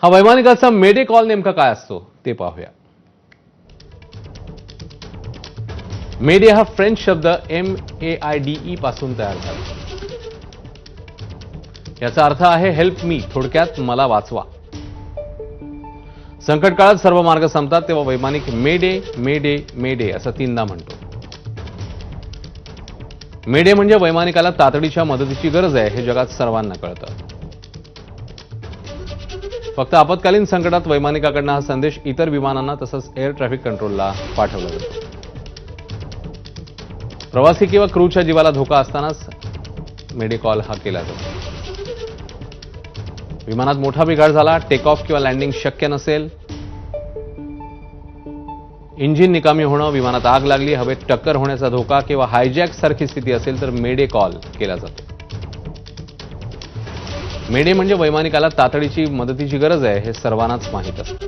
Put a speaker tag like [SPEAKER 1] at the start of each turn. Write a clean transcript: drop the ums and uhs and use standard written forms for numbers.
[SPEAKER 1] हा वैमानिकाचा मेडे कॉल नेमका काय असतो ते पाहूया. मेडे हा फ्रेंच शब्द MAIDE पासून तयार झाला. याचा अर्थ आहे हेल्प मी, थोडक्यात मला वाचवा. संकट काळात सर्व मार्ग संपतात तेव्हा वैमानिक मेडे मेडे मेडे असं तीनदा म्हणतो. मेडे म्हणजे वैमानिकाला तातडीच्या मदतीची गरज आहे हे जगात सर्वांना कळतं. फक्त आपत्कालीन संकटात वैमानिकाकडनं हा संदेश इतर विमानांना तसंच एअर ट्रॅफिक कंट्रोलला पाठवला जातो. प्रवासी किंवा क्रूच्या जीवाला धोका असतानाच मेडे कॉल हा केला जातो. विमानात मोठा बिघाड झाला, टेक ऑफ किंवा लँडिंग शक्य नसेल, इंजिन निकामी होणं, विमानात आग लागली, हवेत टक्कर होण्याचा धोका किंवा हायजॅक सारखी स्थिती असेल तर मेडे कॉल केला जातो. मेडे म्हणजे वैमानिकाला तातडीची मदतीची गरज आहे हे सर्वांनाच माहीत असतं.